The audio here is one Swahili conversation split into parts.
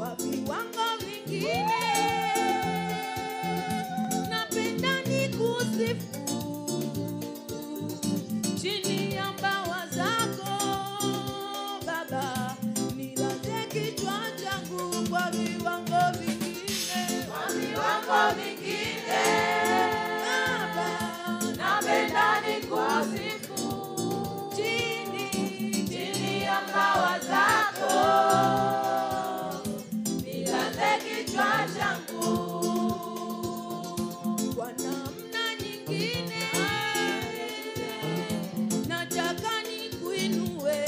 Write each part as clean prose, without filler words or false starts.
kwa viwango vingine. Napenda nikusifu chini ya mbawa zako Baba, nilaze kichwa changu kwa viwango vingine, kwa viwango vingine. Baba, napenda nikusifu chini ya mbawa zako, nilaze kichwa changu. Kwa namna nyingine nataka nikuinue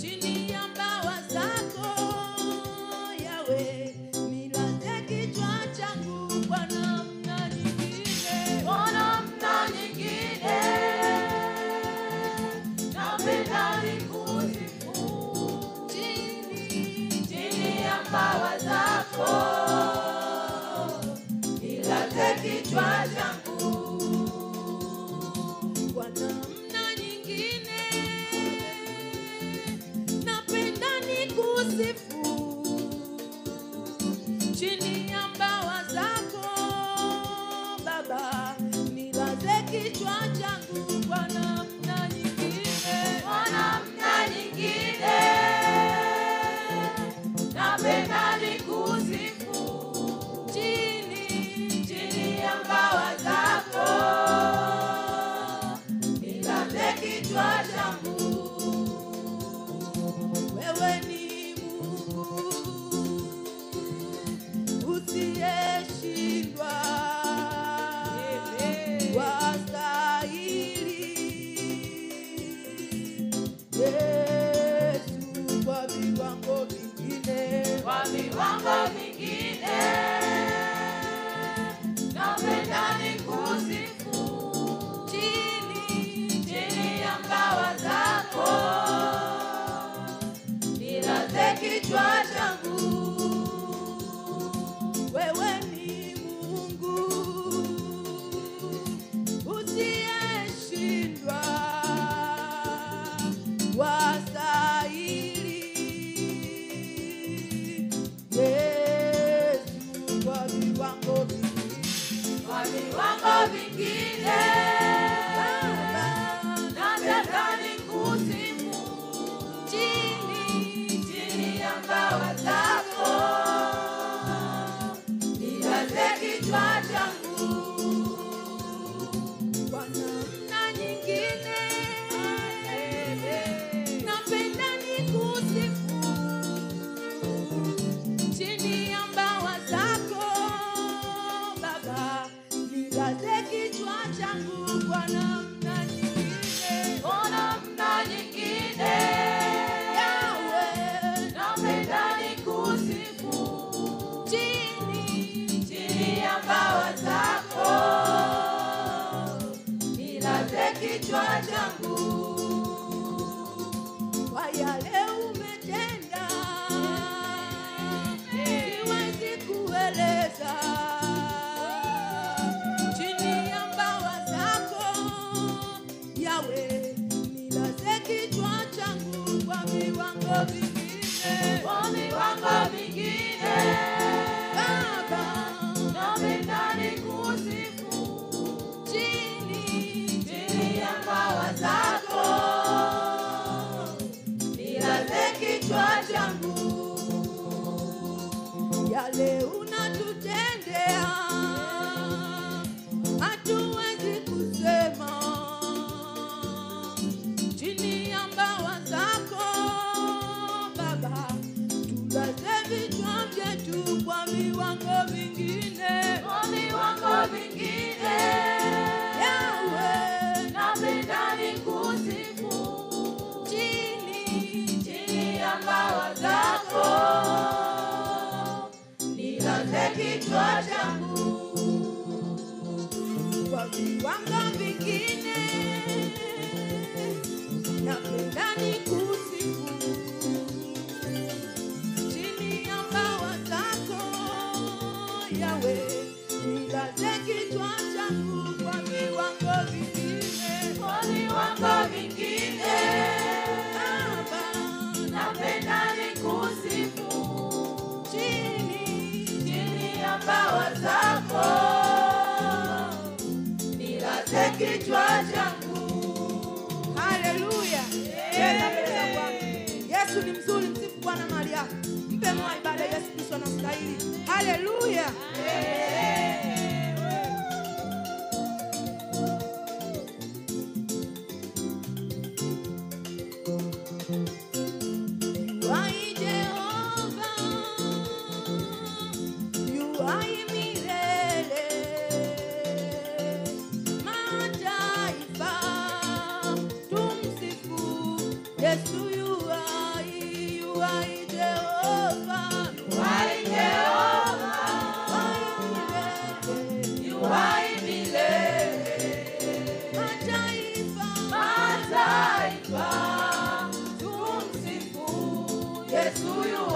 chini ya mbawa zako Yawe, nilaze kichwa changu. Kwa namna nyingine, kwa namna nyingine napenda nikusifu chini ya mbawa zako, nilaze kichwa changu. kwa namna nyingine napenda nikusifu chini ya mbawa zako Baba, nilaze kichwa changu. Kwa namna nyingine, Kwa namna nyingine napenda nikusifu chini ya mbawa zako, nilaze kichwa changu. wewe ni Mungu usiyeshindwa, wastahili Yesu kwa viwango vingine. Kwa viwango vingine napenda nikusifu chini ya mbawa zako, nilaze kichwa changu. Wewe ni Mungu usiyeshindwa, wastahili Yesu kwa viwango vingine. Kwa viwango vingine nataka nikusifu chini ya mbawa zako, nilaze kichwa changu. Kwa namna nyingine napenda nikusifu chini ya mbawa zako Baba, nilaze kichwa changu. Kwa namna nyingine, Kwa namna nyingine Yawe, napenda nikusifu chini ya mbawa zako, nilaze kichwa changu. kwa yale umetenda siwezi kueleza. Chini ya mbawa zako Yawe, nilaze kichwa changu kwa viwango vingine. Kwa viwango vingine Baba, napenda nikusifu chini ya mbawa zako, nilaze kichwa changu. yale unatutendea hatuwezi kusema. Chini ya mbawa zako Baba, tulaze vichwa vyetu kwa viwango vingine. Kwa viwango vingine Yawe, napenda nikusifu chini ya mbawa zako, nilaze Bwana mahali hapa. Mpe moyo ibada, Yesu Kristo anastahili. Haleluya. Yesu yu